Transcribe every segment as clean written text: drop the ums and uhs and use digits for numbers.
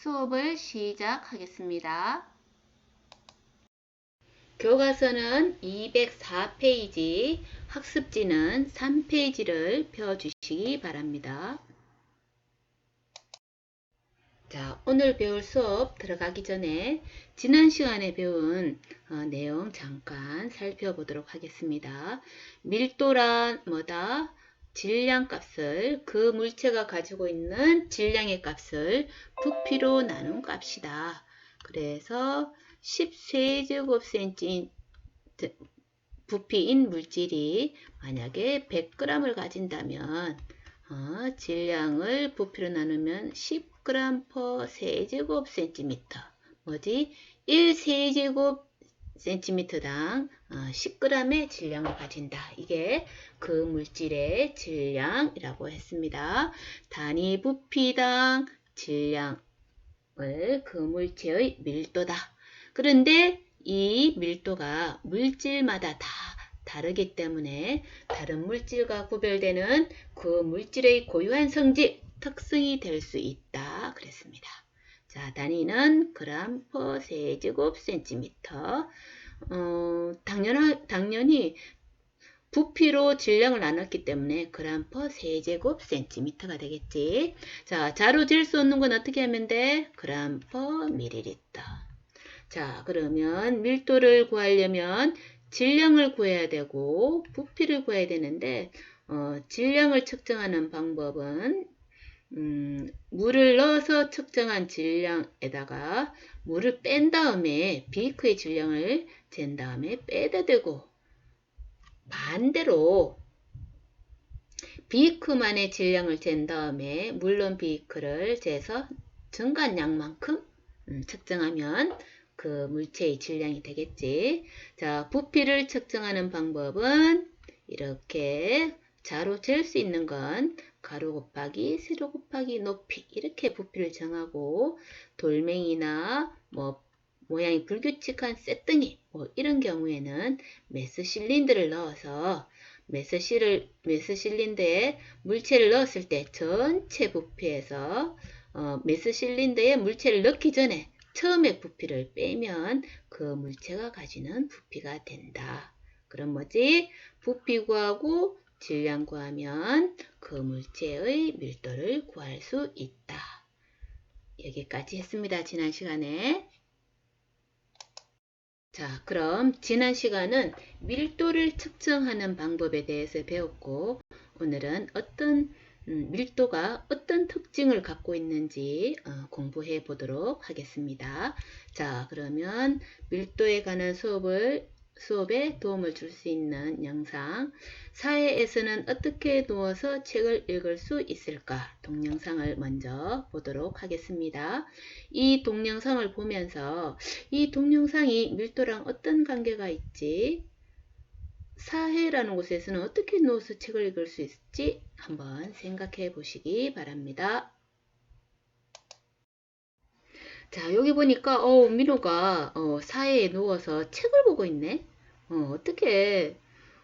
수업을 시작하겠습니다. 교과서는 204페이지, 학습지는 3페이지를 펴주시기 바랍니다. 자, 오늘 배울 수업 들어가기 전에 지난 시간에 배운 내용 잠깐 살펴보도록 하겠습니다. 밀도란 뭐다? 질량값을 그 물체가 가지고 있는 질량의 값을 부피로 나눈 값이다. 그래서 10세제곱cm 부피인 물질이 만약에 100g을 가진다면 질량을 부피로 나누면 10g per 세제곱cm 뭐지? 1세제곱cm당 10g의 질량을 가진다. 이게 그 물질의 질량이라고 했습니다. 단위 부피당 질량을 그 물체의 밀도다. 그런데 이 밀도가 물질마다 다 다르기 때문에 다른 물질과 구별되는 그 물질의 고유한 성질, 특성이 될 수 있다. 그랬습니다. 자, 단위는 그램 퍼 세제곱센티미터. 당연히 부피로 질량을 나눴기 때문에 그램 퍼 세제곱센티미터가 되겠지. 자, 자로 잴 수 없는 건 어떻게 하면 돼? 그램 퍼 밀리리터. 자, 그러면 밀도를 구하려면 질량을 구해야 되고 부피를 구해야 되는데 질량을 측정하는 방법은 물을 넣어서 측정한 질량에다가 물을 뺀 다음에 비크의 질량을 잰 다음에 빼다 대고 반대로 비크만의 질량을 잰 다음에 물론 비크를 재서 증가한 양만큼 측정하면 그 물체의 질량이 되겠지. 자, 부피를 측정하는 방법은 이렇게 자로 잴 수 있는 건 가로 곱하기 세로 곱하기 높이 이렇게 부피를 정하고 돌멩이나 모양이 불규칙한 쇳등이 이런 경우에는 메스 실린더를 넣어서 메스 실린더에 물체를 넣었을 때 전체 부피에서 메스 실린더에 물체를 넣기 전에 처음에 부피를 빼면 그 물체가 가지는 부피가 된다. 그럼 뭐지? 부피 구하고 질량 구하면 그 물체의 밀도를 구할 수 있다. 여기까지 했습니다. 지난 시간에. 자, 그럼 지난 시간은 밀도를 측정하는 방법에 대해서 배웠고 오늘은 어떤 밀도가 어떤 특징을 갖고 있는지 공부해 보도록 하겠습니다. 자, 그러면 밀도에 관한 수업에 도움을 줄 수 있는 영상 사회에서는 어떻게 누워서 책을 읽을 수 있을까? 동영상을 먼저 보도록 하겠습니다. 이 동영상을 보면서 이 동영상이 밀도랑 어떤 관계가 있지? 사회라는 곳에서는 어떻게 누워서 책을 읽을 수 있을지 한번 생각해 보시기 바랍니다. 자, 여기 보니까 민호가 사회에 누워서 책을 보고 있네. 어떻게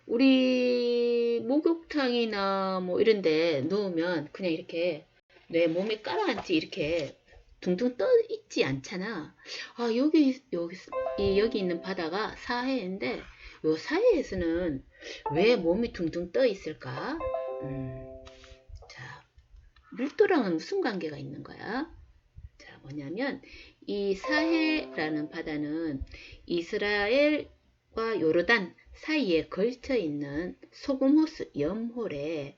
우리 목욕탕이나 이런데 누우면 그냥 이렇게 내 몸에 깔아앉지 이렇게 둥둥 떠 있지 않잖아. 아, 여기 있는 바다가 사해인데 요 사해에서는 왜 몸이 둥둥 떠 있을까? 자, 밀도랑은 무슨 관계가 있는 거야? 자, 뭐냐면 이 사해라는 바다는 이스라엘과 요르단 사이에 걸쳐 있는 소금호수 염호래.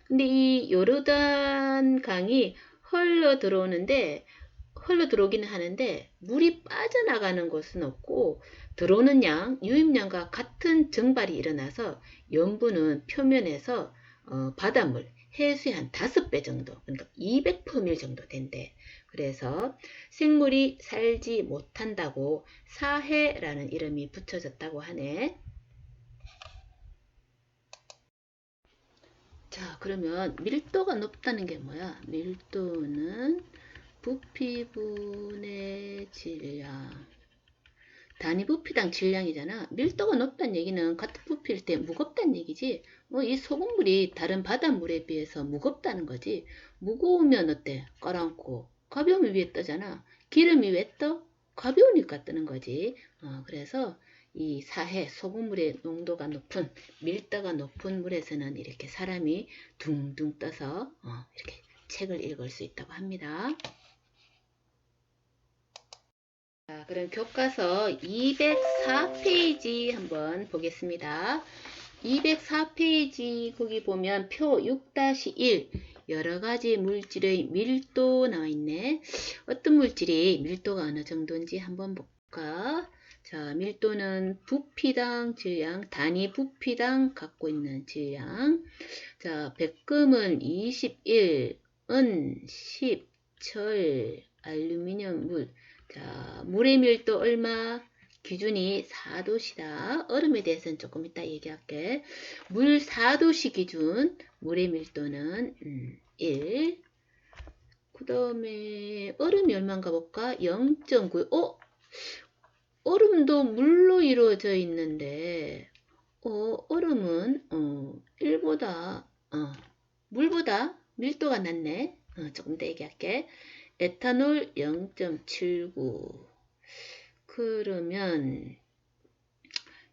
근데 이 요르단 강이 흘러 들어오기는 하는데 물이 빠져나가는 곳은 없고 들어오는 유입량과 같은 증발이 일어나서 염분은 표면에서 바닷물 해수의 한 5배 정도, 그러니까 200%밀 정도 된대. 그래서 생물이 살지 못한다고 사해라는 이름이 붙여졌다고 하네. 자, 그러면 밀도가 높다는 게 뭐야? 밀도는 부피분의 질량. 단위 부피당 질량이잖아. 밀도가 높다는 얘기는 같은 부피일 때 무겁다는 얘기지. 이 소금물이 다른 바닷물에 비해서 무겁다는 거지. 무거우면 어때? 깔아앉고 가벼우면 위에 떠잖아. 기름이 왜 떠? 가벼우니까 뜨는 거지. 그래서 이 사해, 소금물의 농도가 높은, 밀도가 높은 물에서는 이렇게 사람이 둥둥 떠서 이렇게 책을 읽을 수 있다고 합니다. 자, 그럼 교과서 204페이지 한번 보겠습니다. 204페이지 거기 보면 표 6-1 여러가지 물질의 밀도 나와 있네. 어떤 물질이 밀도가 어느 정도인지 한번 볼까? 자, 밀도는 부피당 질량, 단위 부피당 갖고 있는 질량. 자, 백금은 21, 은 10, 철, 알루미늄, 물. 자, 물의 밀도 얼마? 기준이 4도시다. 얼음에 대해서는 조금 이따 얘기할게. 물 4도시 기준, 물의 밀도는 1. 그 다음에 얼음이 얼마인가 볼까? 0.9. 얼음도 물로 이루어져 있는데 얼음은 1보다 물보다 밀도가 낮네. 조금 더 얘기할게. 에탄올 0.79. 그러면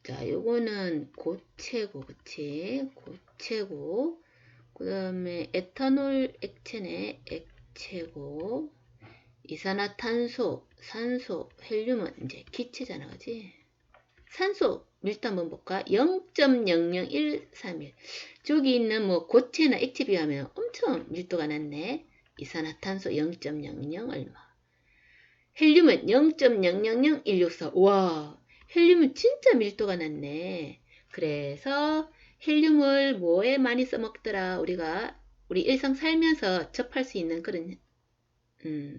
자, 요거는 고체고, 그치? 고체고. 그 다음에 에탄올 액체네, 액체고. 이산화탄소, 산소, 헬륨은 이제 기체잖아, 그지? 산소 밀도 한번 볼까? 0.00131. 저기 있는 뭐 고체나 액체 비하면 엄청 밀도가 낮네. 이산화탄소 0.00 얼마. 헬륨은 0.000164. 와, 헬륨은 진짜 밀도가 낮네. 그래서 헬륨을 뭐에 많이 써먹더라? 우리 일상 살면서 접할 수 있는 그런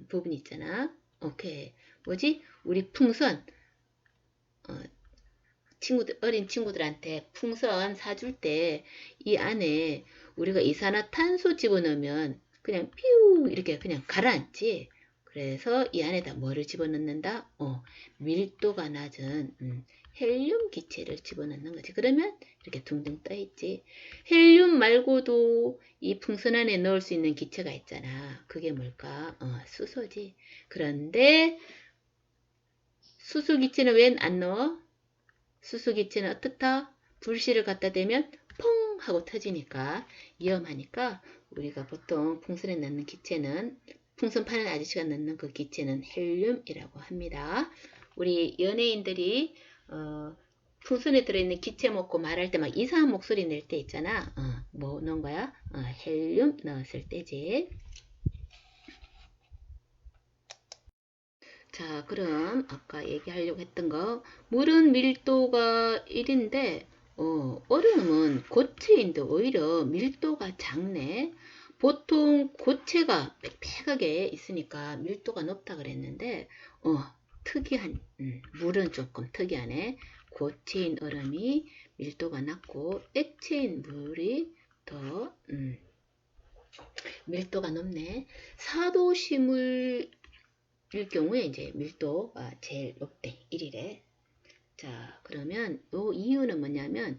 부분 있잖아. 오케이. 뭐지? 우리 풍선. 어린 친구들한테 풍선 사줄 때 이 안에 우리가 이산화탄소 집어넣으면 그냥 뾰 이렇게 그냥 가라앉지. 그래서 이 안에다 뭐를 집어넣는다? 밀도가 낮은 헬륨 기체를 집어넣는 거지. 그러면 이렇게 둥둥 떠 있지. 헬륨 말고도 이 풍선 안에 넣을 수 있는 기체가 있잖아. 그게 뭘까? 수소지. 그런데 수소 기체는 왜 안 넣어? 수소 기체는 어떻다? 불씨를 갖다 대면 펑 하고 터지니까 위험하니까 우리가 보통 풍선에 넣는 기체는 풍선 파는 아저씨가 넣는 그 기체는 헬륨이라고 합니다. 우리 연예인들이 풍선에 들어있는 기체 먹고 말할 때 막 이상한 목소리 낼 때 있잖아. 뭐 넣은 거야? 헬륨 넣었을 때지. 자, 그럼 아까 얘기하려고 했던 거 물은 밀도가 1인데 얼음은 고체인데 오히려 밀도가 작네. 보통 고체가 빽빽하게 있으니까 밀도가 높다 그랬는데 특이한 물은 조금 특이하네. 고체인 얼음이 밀도가 낮고 액체인 물이 더 밀도가 높네. 4도시 물 일 경우에 이제 밀도가 제일 높대. 1일에. 자, 그러면 요 이유는 뭐냐면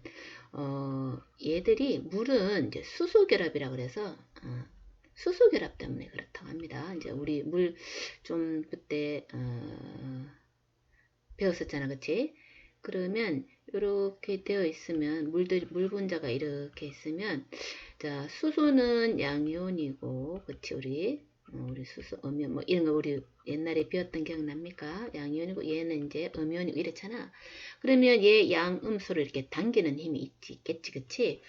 얘들이 물은 이제 수소 결합이라 그래서 수소 결합 때문에 그렇다고 합니다. 이제 우리 물 좀 그때 배웠었잖아. 그치? 그러면 이렇게 되어 있으면 물 분자가 이렇게 있으면 자, 수소는 양이온이고 그치 우리 수소, 음이온, 뭐, 이런 거 우리 옛날에 배웠던 기억납니까? 양이온이고, 얘는 이제 음이온이고, 이렇잖아. 그러면 얘 양음수를 이렇게 당기는 힘이 있겠지, 그치?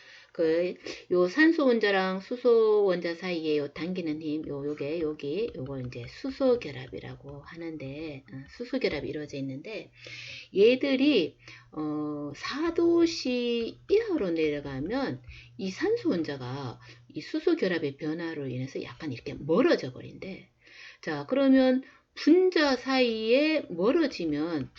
요 산소 원자랑 수소 원자 사이에 요 당기는 힘, 요걸 이제 수소 결합이라고 하는데, 수소 결합이 이루어져 있는데, 얘들이, 4도씨 이하로 내려가면 이 산소 원자가 이 수소 결합의 변화로 인해서 약간 이렇게 멀어져 버린대. 자, 그러면 분자 사이에 멀어지면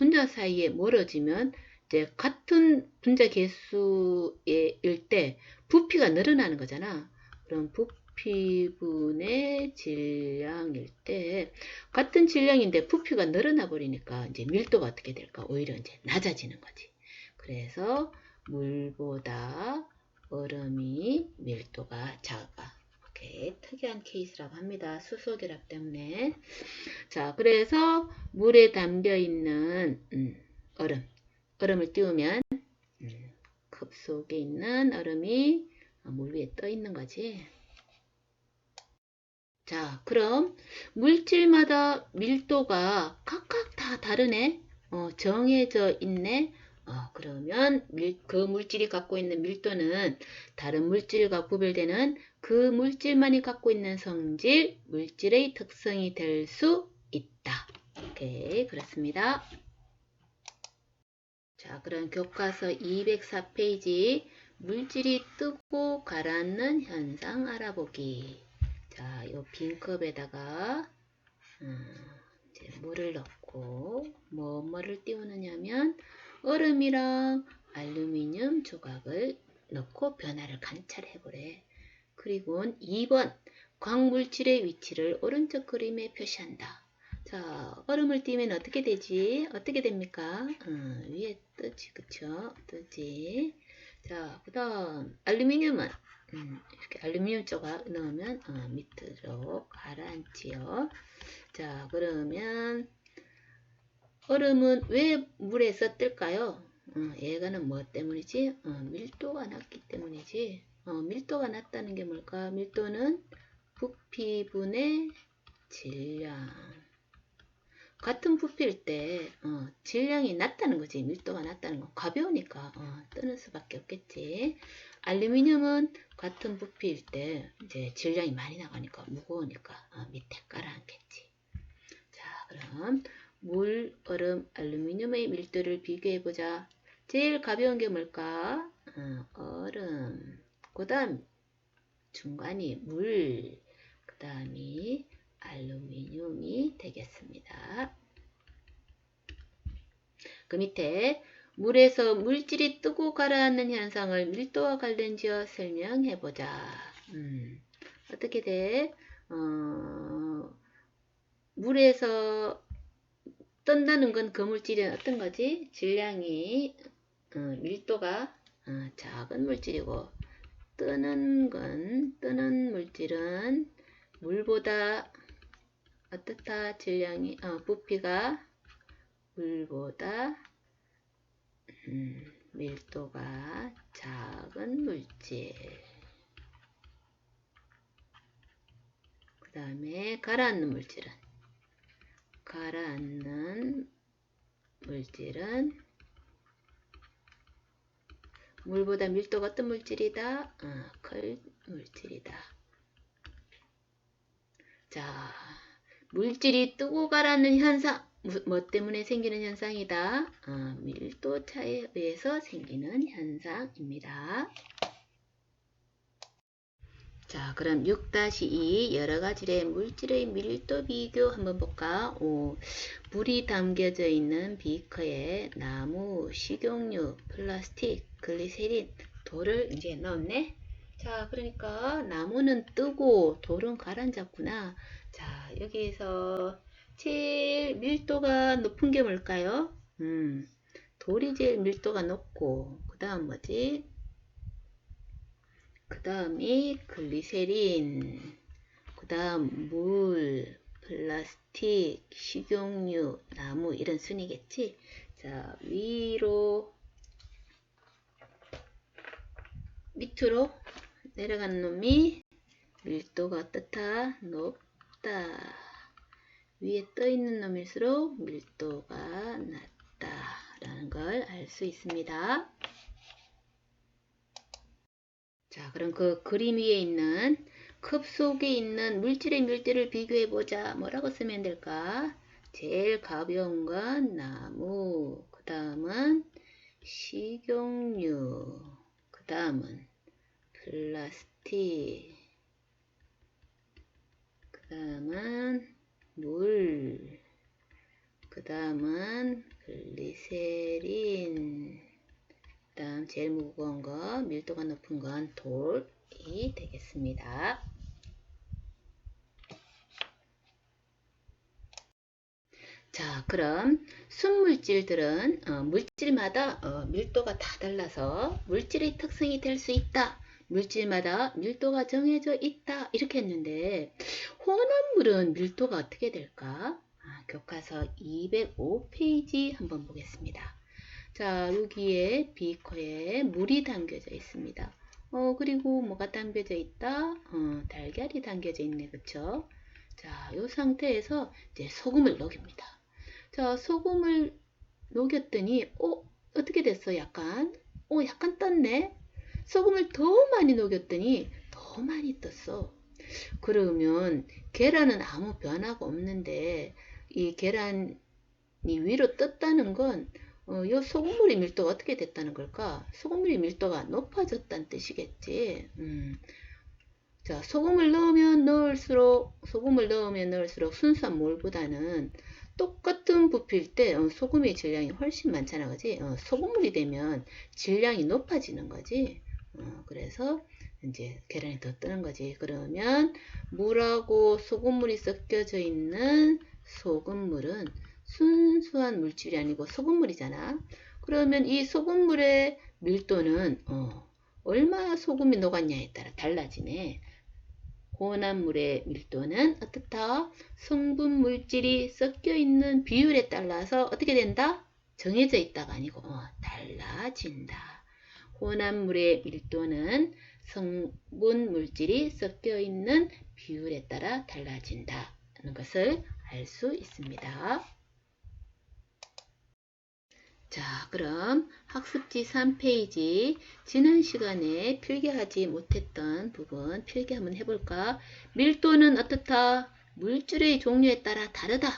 이제 같은 분자 개수일 때 부피가 늘어나는 거잖아. 그럼 부피분의 질량일 때 같은 질량인데 부피가 늘어나 버리니까 이제 밀도가 어떻게 될까? 오히려 이제 낮아지는 거지. 그래서 물보다 얼음이 밀도가 작아. 이렇게 특이한 케이스라고 합니다. 수소결합 때문에. 자, 그래서 물에 담겨 있는 얼음을 띄우면 컵 속에 있는 얼음이 물 위에 떠 있는 거지. 자, 그럼 물질마다 밀도가 각각 다 다르네. 정해져 있네. 그러면 그 물질이 갖고 있는 밀도는 다른 물질과 구별되는 그 물질만이 갖고 있는 성질, 물질의 특성이 될 수 있다. 오케이, 그렇습니다. 자, 그럼 교과서 204페이지 물질이 뜨고 가라앉는 현상 알아보기. 자, 요 빈 컵에다가 이제 물을 넣고 뭐를 띄우느냐면 얼음이랑 알루미늄 조각을 넣고 변화를 관찰해 보래. 그리고 2번 광물질의 위치를 오른쪽 그림에 표시한다. 자, 얼음을 띄면 어떻게 되지? 어떻게 됩니까? 위에 뜨지, 그쵸? 뜨지. 자, 그 다음 알루미늄은 이렇게 알루미늄 조각 넣으면 밑으로 가라앉지요. 자, 그러면 얼음은 왜 물에서 뜰까요? 얘가는 뭐 때문이지? 밀도가 낮기 때문이지. 밀도가 낮다는 게 뭘까? 밀도는 부피분의 질량. 같은 부피일 때 질량이 낮다는 거지. 밀도가 낮다는 거. 가벼우니까 뜨는 수밖에 없겠지. 알루미늄은 같은 부피일 때 이제 질량이 많이 나가니까 무거우니까 밑에 깔아앉겠지. 자, 그럼 물, 얼음, 알루미늄의 밀도를 비교해보자. 제일 가벼운 게 뭘까? 얼음. 그 다음 중간이 물. 그 다음이 알루미늄이 되겠습니다. 그 밑에 물에서 물질이 뜨고 가라앉는 현상을 밀도와 관련지어 설명해보자. 어떻게 돼? 물에서 뜬다는 건 그 물질이 어떤 거지? 질량이 밀도가 작은 물질이고 뜨는 물질은 물보다 어떻다? 질량이 부피가 물보다 밀도가 작은 물질. 그 다음에 가라앉는 물질은 물보다 밀도가 어떤 물질이다? 큰 물질이다. 자, 물질이 뜨고 가라앉는 현상. 뭐 때문에 생기는 현상이다? 밀도 차에 의해서 생기는 현상입니다. 자, 그럼 6-2 여러가지의 물질의 밀도 비교 한번 볼까? 물이 담겨져 있는 비커에 나무, 식용유, 플라스틱, 글리세린, 돌을 이제 넣었네. 자, 그러니까 나무는 뜨고 돌은 가라앉았구나. 자, 여기에서 제일 밀도가 높은 게 뭘까요? 돌이 제일 밀도가 높고, 그 다음 뭐지? 그 다음이 글리세린, 그 다음 물, 플라스틱, 식용유, 나무 이런 순이겠지. 자, 위로 밑으로 내려간 놈이 밀도가 어떻다? 높다. 위에 떠 있는 놈일수록 밀도가 낮다라는 걸 알 수 있습니다. 자, 그럼 그 그림 위에 있는 컵 속에 있는 물질의 밀도를 비교해보자. 뭐라고 쓰면 될까? 제일 가벼운 건 나무, 그 다음은 식용유, 그 다음은 플라스틱, 그 다음은 물, 그 다음은 글리세린, 그 다음 제일 무거운 거, 밀도가 높은 건 돌이 되겠습니다. 자, 그럼 순물질들은 물질마다 밀도가 다 달라서 물질의 특성이 될 수 있다. 물질마다 밀도가 정해져 있다. 이렇게 했는데 혼합물은 밀도가 어떻게 될까? 교과서 205페이지 한번 보겠습니다. 자, 여기에 비커에 물이 담겨져 있습니다. 그리고 뭐가 담겨져 있다? 달걀이 담겨져 있네. 그쵸? 자, 이 상태에서 이제 소금을 녹입니다. 자, 소금을 녹였더니, 어떻게 됐어? 약간 떴네? 소금을 더 많이 녹였더니 더 많이 떴어. 그러면 계란은 아무 변화가 없는데 이 계란이 위로 떴다는 건 이 소금물의 밀도가 어떻게 됐다는 걸까? 소금물의 밀도가 높아졌다는 뜻이겠지. 자, 소금을 넣으면 넣을수록 순수한 물보다는 똑같은 부피일 때 소금의 질량이 훨씬 많잖아, 그지? 소금물이 되면 질량이 높아지는 거지. 그래서 이제 계란이 더 뜨는 거지. 그러면 물하고 소금물이 섞여져 있는 소금물은 순수한 물질이 아니고 소금물이잖아. 그러면 이 소금물의 밀도는 얼마 소금이 녹았냐에 따라 달라지네. 혼합물의 밀도는 어떻다? 성분 물질이 섞여 있는 비율에 따라서 어떻게 된다? 정해져 있다가 아니고 달라진다. 혼합물의 밀도는 성분 물질이 섞여 있는 비율에 따라 달라진다. 하는 것을 알 수 있습니다. 자, 그럼 학습지 3페이지 지난 시간에 필기하지 못했던 부분 필기 한번 해볼까? 밀도는 어떻다? 물질의 종류에 따라 다르다.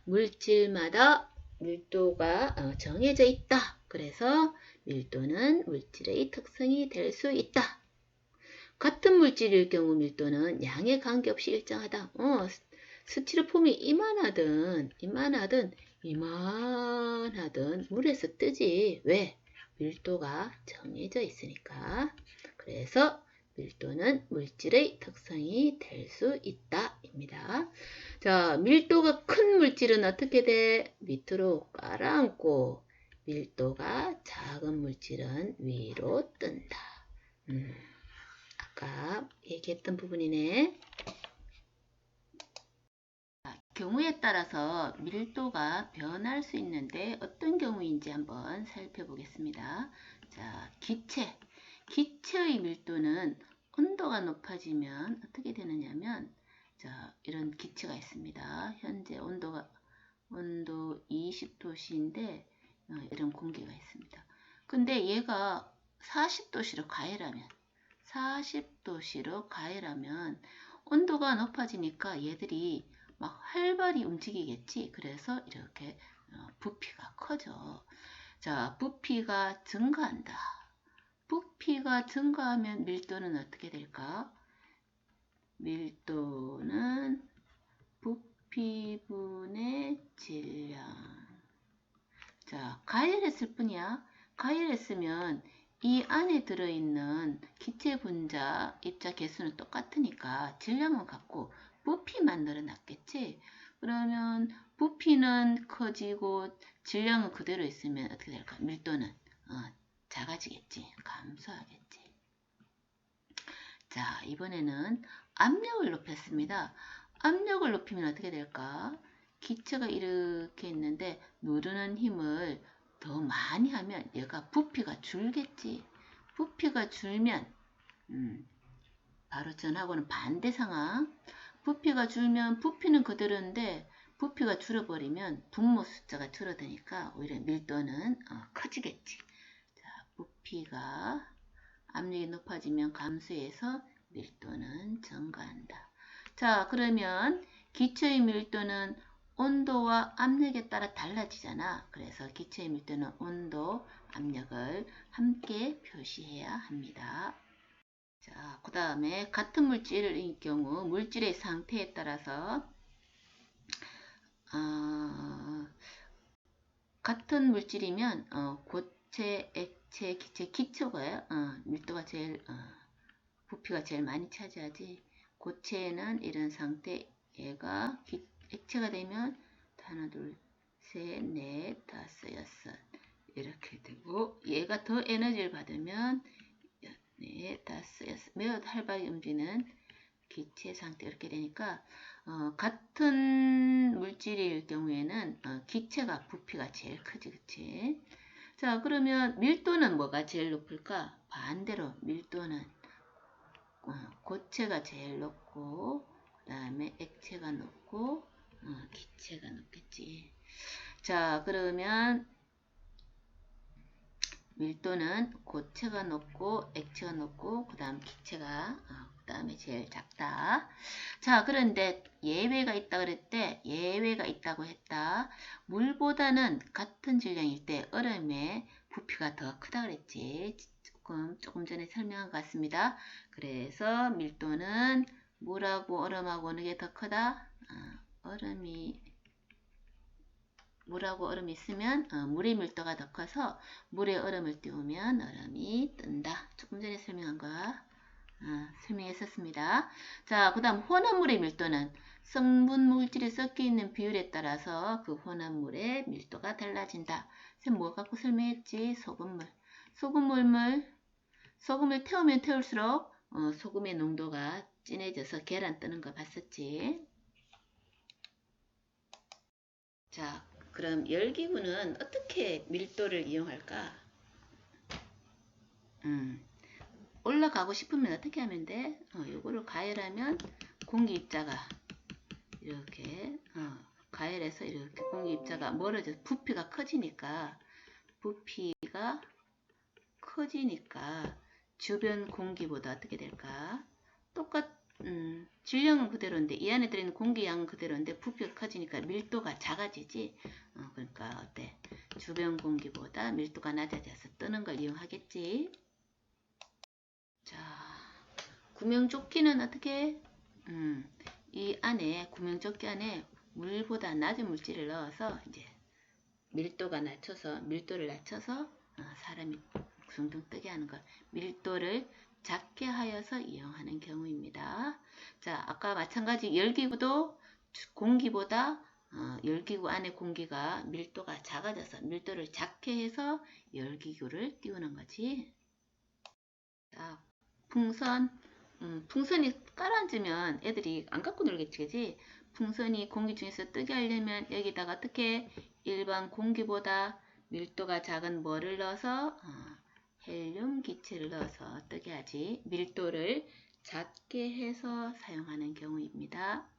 물질마다 밀도가 정해져 있다. 그래서 밀도는 물질의 특성이 될 수 있다. 같은 물질일 경우 밀도는 양에 관계없이 일정하다. 스티로폼이 이만하든 물에서 뜨지. 왜? 밀도가 정해져 있으니까. 그래서 밀도는 물질의 특성이 될 수 있다. 입니다. 자, 밀도가 큰 물질은 어떻게 돼? 밑으로 깔아앉고 밀도가 작은 물질은 위로 뜬다. 아까 얘기했던 부분이네. 경우에 따라서 밀도가 변할 수 있는데 어떤 경우인지 한번 살펴보겠습니다. 자, 기체의 밀도는 온도가 높아지면 어떻게 되느냐면, 자, 이런 기체가 있습니다. 현재 온도 20도씨인데 이런 공기가 있습니다. 근데 얘가 40도씨로 가열하면 온도가 높아지니까 얘들이 막 활발히 움직이겠지. 그래서 이렇게 부피가 커져. 자, 부피가 증가한다. 부피가 증가하면 밀도는 어떻게 될까? 밀도는 부피분의 질량. 자, 가열했을 뿐이야. 가열했으면 이 안에 들어있는 기체 분자 입자 개수는 똑같으니까 질량은 같고 부피만 늘어났겠지. 그러면 부피는 커지고 질량은 그대로 있으면 어떻게 될까? 밀도는 작아지겠지. 감소하겠지. 자, 이번에는 압력을 높였습니다. 압력을 높이면 어떻게 될까? 기체가 이렇게 있는데 누르는 힘을 더 많이 하면 얘가 부피가 줄겠지. 부피가 줄면 바로 전하고는 반대 상황. 부피가 줄면 부피는 그대로인데 부피가 줄어버리면 분모 숫자가 줄어드니까 오히려 밀도는 커지겠지. 자, 부피가 압력이 높아지면 감소해서 밀도는 증가한다. 자, 그러면 기체의 밀도는 온도와 압력에 따라 달라지잖아. 그래서 기체의 밀도는 온도, 압력을 함께 표시해야 합니다. 자, 그 다음에 같은 물질의 경우 물질의 상태에 따라서 같은 물질이면 고체, 액체, 기체, 기초가 밀도가 제일 부피가 제일 많이 차지하지. 고체는 이런 상태, 얘가 액체가 되면 하나, 둘, 셋, 넷, 다섯, 여섯 이렇게 되고, 얘가 더 에너지를 받으면 네, 다 쓰였어. 매우 활발하게 움직이는 기체 상태 이렇게 되니까 같은 물질일 경우에는 기체가 부피가 제일 크지, 그치? 자, 그러면 밀도는 뭐가 제일 높을까? 반대로 밀도는 고체가 제일 높고 그 다음에 액체가 높고 기체가 높겠지. 자, 그러면 밀도는 고체가 높고 액체가 높고 그 다음 기체가 그 다음에 제일 작다. 자, 그런데 예외가 있다 그랬대. 예외가 있다고 했다. 물보다는 같은 질량일 때 얼음의 부피가 더 크다 그랬지. 조금 전에 설명한 것 같습니다. 그래서 밀도는 물하고 얼음하고 어느 게 더 크다? 물하고 얼음이 있으면 물의 밀도가 더 커서 물에 얼음을 띄우면 얼음이 뜬다. 조금 전에 설명한 거 설명했었습니다. 자, 그 다음 혼합물의 밀도는 성분 물질이 섞여 있는 비율에 따라서 그 혼합물의 밀도가 달라진다. 쌤 뭐 갖고 설명했지? 소금물. 소금을 태우면 태울수록 소금의 농도가 진해져서 계란 뜨는 거 봤었지? 자, 그럼 열기구는 어떻게 밀도를 이용할까? 올라가고 싶으면 어떻게 하면 돼? 요거를 가열하면 공기 입자가 이렇게 가열해서 이렇게 공기 입자가 멀어져 부피가 커지니까 주변 공기보다 어떻게 될까? 질량은 그대로인데 이 안에 들어있는 공기 양은 그대로인데 부피가 커지니까 밀도가 작아지지. 그러니까 어때? 주변 공기보다 밀도가 낮아져서 뜨는 걸 이용하겠지. 자, 구명조끼는 어떻게? 이 안에 구명조끼 안에 물보다 낮은 물질을 넣어서 이제 밀도를 낮춰서 사람이 둥둥 뜨게 하는 걸 밀도를 작게 하여서 이용하는 경우입니다. 자, 아까 마찬가지 열기구도 공기보다 열기구 안에 공기가 밀도가 작아져서 밀도를 작게 해서 열기구를 띄우는 거지. 자, 풍선이 깔아앉으면 애들이 안 갖고 놀겠지, 그지? 풍선이 공기 중에서 뜨게 하려면 여기다가 어떻게 일반 공기보다 밀도가 작은 뭐를 넣어서 헬륨 기체를 넣어서 뜨게 하지. 밀도를 작게 해서 사용하는 경우입니다.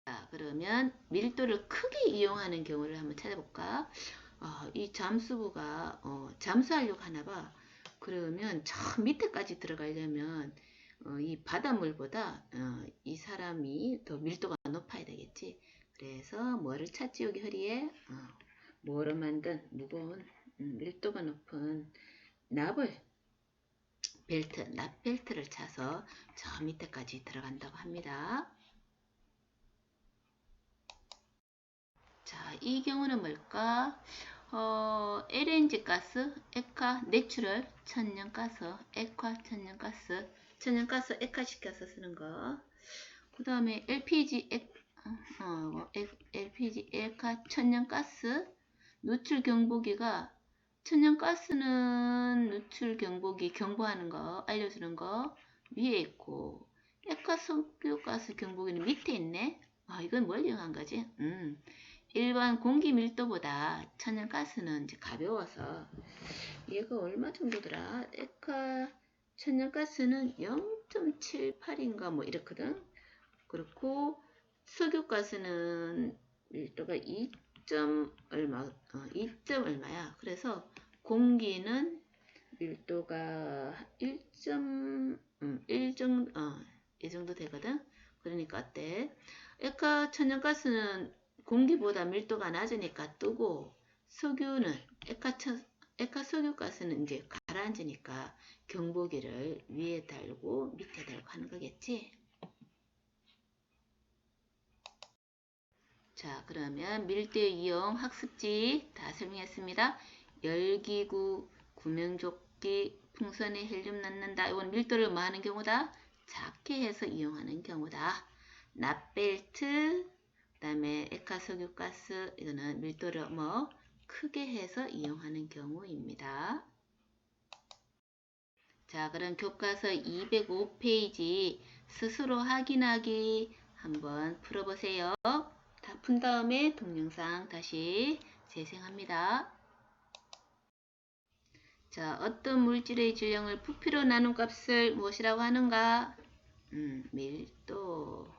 자, 그러면 밀도를 크게 이용하는 경우를 한번 찾아볼까? 이 잠수부가 잠수하려고 하나봐. 그러면 저 밑에까지 들어가려면 이 바닷물보다 이 사람이 더 밀도가 높아야 되겠지. 그래서 뭐를 찾지? 여기 허리에 뭐로 만든 무거운 밀도가 높은 납벨트를 차서 저 밑에까지 들어간다고 합니다. 자, 이 경우는 뭘까? LNG 가스, 액화, 내추럴, 천연가스, 액화, 천연가스 액화시켜서 쓰는 거. 그 다음에 LPG, LPG, 액화, 천연가스, 누출 경보기가 천연가스는 누출 경보기 경보하는 거, 알려주는 거 위에 있고 액화 석유가스 경보기는 밑에 있네. 이건 뭘 이용한 거지? 일반 공기 밀도보다 천연가스는 이제 가벼워서 얘가 얼마 정도더라? 액화 천연가스는 0.78인가 뭐 이렇거든. 그렇고 석유가스는 밀도가 2. 얼마, 2. 얼마야. 그래서 공기는 밀도가 1. 1 정도, 이 정도 되거든. 그러니까 어때? 액화 천연가스는 공기보다 밀도가 낮으니까 뜨고 석유는 액화 석유가스는 이제 가라앉으니까 경보기를 위에 달고 밑에 달고 하는 거겠지. 자, 그러면 밀도 이용 학습지 다 설명했습니다. 열기구, 구명조끼, 풍선에 헬륨 넣는다. 이건 밀도를 뭐 하는 경우다? 작게 해서 이용하는 경우다. 납벨트, 그 다음에 액화석유가스, 이거는 밀도를 크게 해서 이용하는 경우입니다. 자, 그럼 교과서 205페이지 스스로 확인하기 한번 풀어보세요. 다 푼 다음에 동영상 다시 재생합니다. 자, 어떤 물질의 질량을 부피로 나눈 값을 무엇이라고 하는가? 밀도라고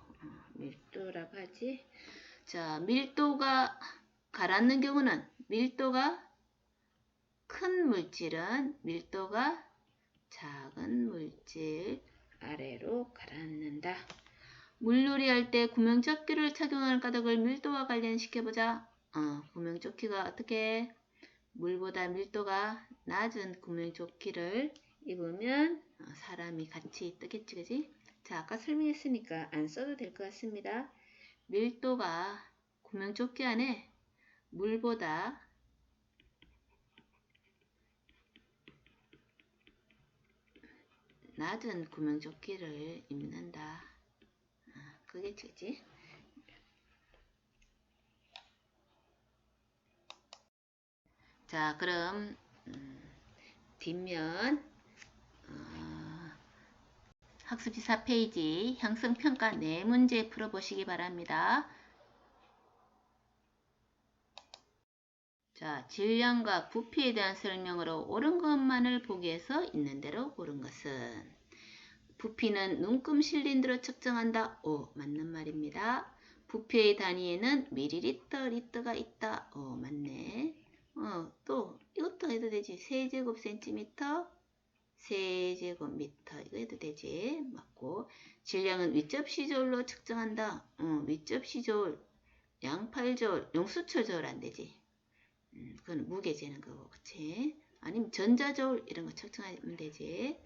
하지. 자, 밀도가 가라앉는 경우는 밀도가 큰 물질은 밀도가 작은 물질 아래로 가라앉는다. 물놀이 할 때 구명조끼를 착용하는 까닭을 밀도와 관련시켜보자. 구명조끼가 어떻게 물보다 밀도가 낮은 구명조끼를 입으면 사람이 같이 뜨겠지, 그지? 자, 아까 설명했으니까 안 써도 될 것 같습니다. 밀도가 구명조끼 안에 물보다 낮은 구명조끼를 입는다. 그겠지, 그지? 자, 그럼 뒷면 학습지 4페이지 형성평가 4문제 풀어보시기 바랍니다. 자, 질량과 부피에 대한 설명으로 옳은 것만을 보기 위해서 있는 대로 옳은 것은 부피는 눈금 실린더로 측정한다. 오, 맞는 말입니다. 부피의 단위에는 밀리리터, 리터가 있다. 오, 맞네. 또 이것도 해도 되지. 세제곱센티미터, 세제곱미터 이거 해도 되지. 맞고. 질량은 위접시조울로 측정한다. 위접시조울, 양팔조울, 용수초조울 안 되지. 그건 무게 재는 거고, 그치? 아니면 전자조울 이런 거 측정하면 되지.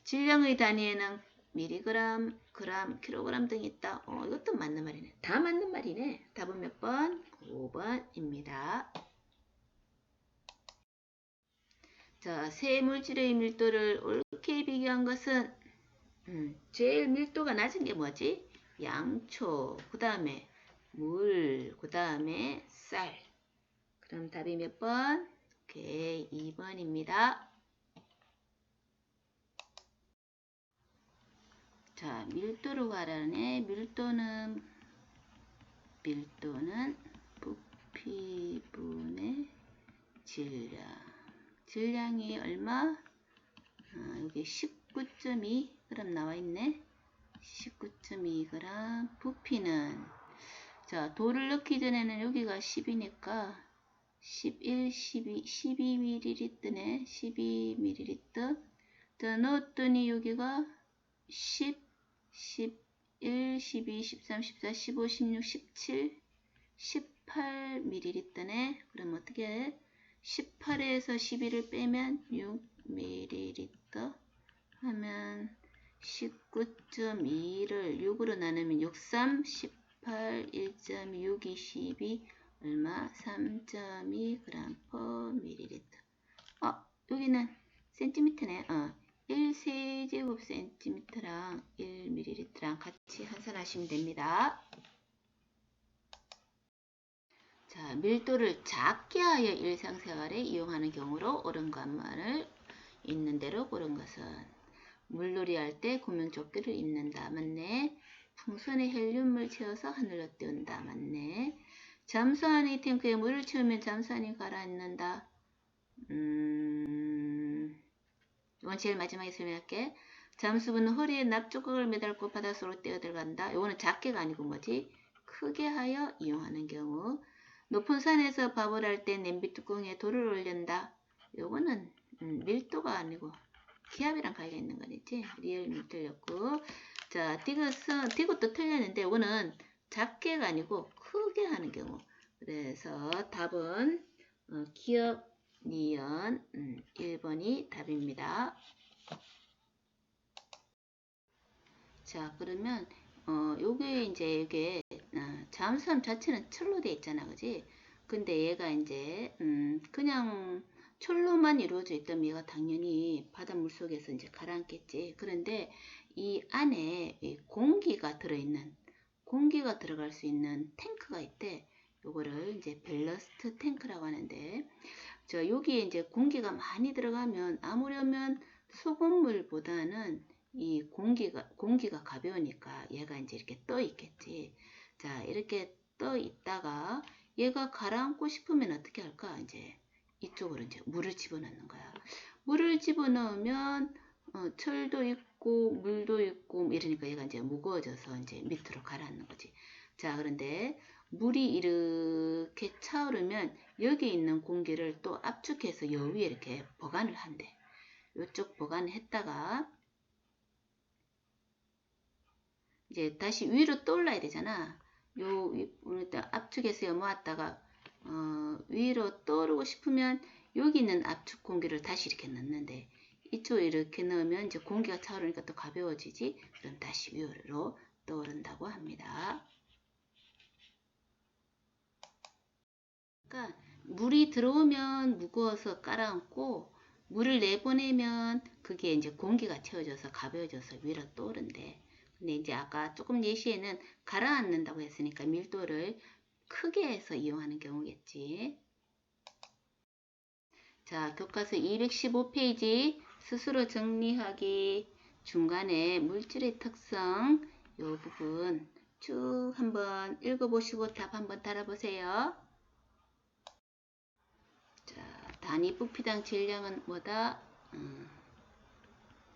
질량의 단위에는 미리그램, 그램, 킬로그램 등이 있다. 이것도 맞는 말이네. 다 맞는 말이네. 답은 몇 번? 5번입니다. 자, 세 물질의 밀도를 옳게 비교한 것은 제일 밀도가 낮은 게 뭐지? 양초, 그 다음에 물, 그 다음에 쌀. 그럼 답이 몇 번? 오케이, 2번입니다. 자, 밀도로 가라네. 밀도는 부피분의 질량. 질량이 얼마? 여기 19.2g 나와 있네. 19.2g. 부피는 자, 도를 넣기 전에는 여기가 10이니까 11, 12, 12ml네. 12ml. 자, 넣었더니 여기가 10, 11, 12, 13, 14, 15, 16, 17, 18ml네. 그럼 어떻게 해? 18에서 12를 빼면 6ml 하면 19.2를 6으로 나누면 63, 18, 1.6, 22 얼마? 3.2g per ml. 여기는 센티미터네. 1세제곱센티미터랑 1ml랑 같이 환산하시면 됩니다. 자, 밀도를 작게 하여 일상생활에 이용하는 경우로 옳은 것만을 있는 대로 고른 것은 물놀이 할 때 구명조끼를 입는다. 맞네. 풍선에 헬륨을 채워서 하늘로 띄운다. 맞네. 잠수하는 탱크에 물을 채우면 잠수하니 가라앉는다. 이건 제일 마지막에 설명할게. 잠수부는 허리에 납조각을 매달고 바닷속으로 뛰어들어간다. 이거는 작게가 아니고 뭐지? 크게 하여 이용하는 경우. 높은 산에서 밥을 할 때 냄비 뚜껑에 돌을 올린다. 요거는 밀도가 아니고 기압이랑 관련 있는 거겠지. 리얼 틀렸고. 자, 디귿도 틀렸는데 이거는 작게가 아니고 크게 하는 경우. 그래서 답은 기업 니은 1번이 답입니다. 자, 그러면 이게 잠수함 자체는 철로 되어 있잖아, 그지? 근데 얘가 이제 그냥 철로만 이루어져 있다면 얘가 당연히 바닷물 속에서 이제 가라앉겠지. 그런데 이 안에 공기가 들어갈 수 있는 탱크가 있대. 요거를 이제 밸러스트 탱크라고 하는데, 여기에 이제 공기가 많이 들어가면 아무려면 수돗물보다는 이 공기가 가벼우니까 얘가 이제 이렇게 떠 있겠지. 자, 이렇게 떠 있다가 얘가 가라앉고 싶으면 어떻게 할까? 이제 이쪽으로 이제 물을 집어넣는 거야. 물을 집어넣으면 철도 있고 물도 있고 이러니까 얘가 이제 무거워져서 이제 밑으로 가라앉는 거지. 자, 그런데 물이 이렇게 차오르면 여기 있는 공기를 또 압축해서 여 위에 이렇게 보관을 한대. 이쪽 보관했다가 이제 다시 위로 떠올라야 되잖아. 요 압축해서 모았다가 위로 떠오르고 싶으면 여기 있는 압축 공기를 다시 이렇게 넣는데 이쪽에 이렇게 넣으면 이제 공기가 차오르니까 또 가벼워지지. 그럼 다시 위로 떠오른다고 합니다. 그러니까 물이 들어오면 무거워서 깔아앉고 물을 내보내면 그게 이제 공기가 채워져서 가벼워져서 위로 떠오른대. 근데 이제 아까 조금 예시에는 가라앉는다고 했으니까 밀도를 크게 해서 이용하는 경우겠지. 자, 교과서 215페이지 스스로 정리하기 중간에 물질의 특성 이 부분 쭉 한번 읽어보시고 답 한번 달아보세요. 자, 단위 부피당 질량은 뭐다?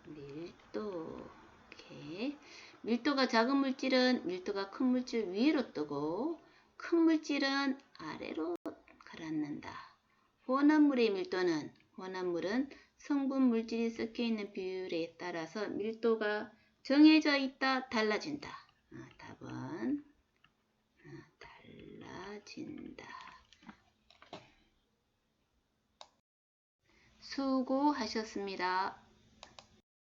밀도. 이렇게. 밀도가 작은 물질은 밀도가 큰 물질 위로 뜨고 큰 물질은 아래로 가라앉는다. 혼합물의 밀도는 혼합물은 성분 물질이 섞여 있는 비율에 따라서 밀도가 정해져 있다, 달라진다. 답은 달라진다. 수고하셨습니다.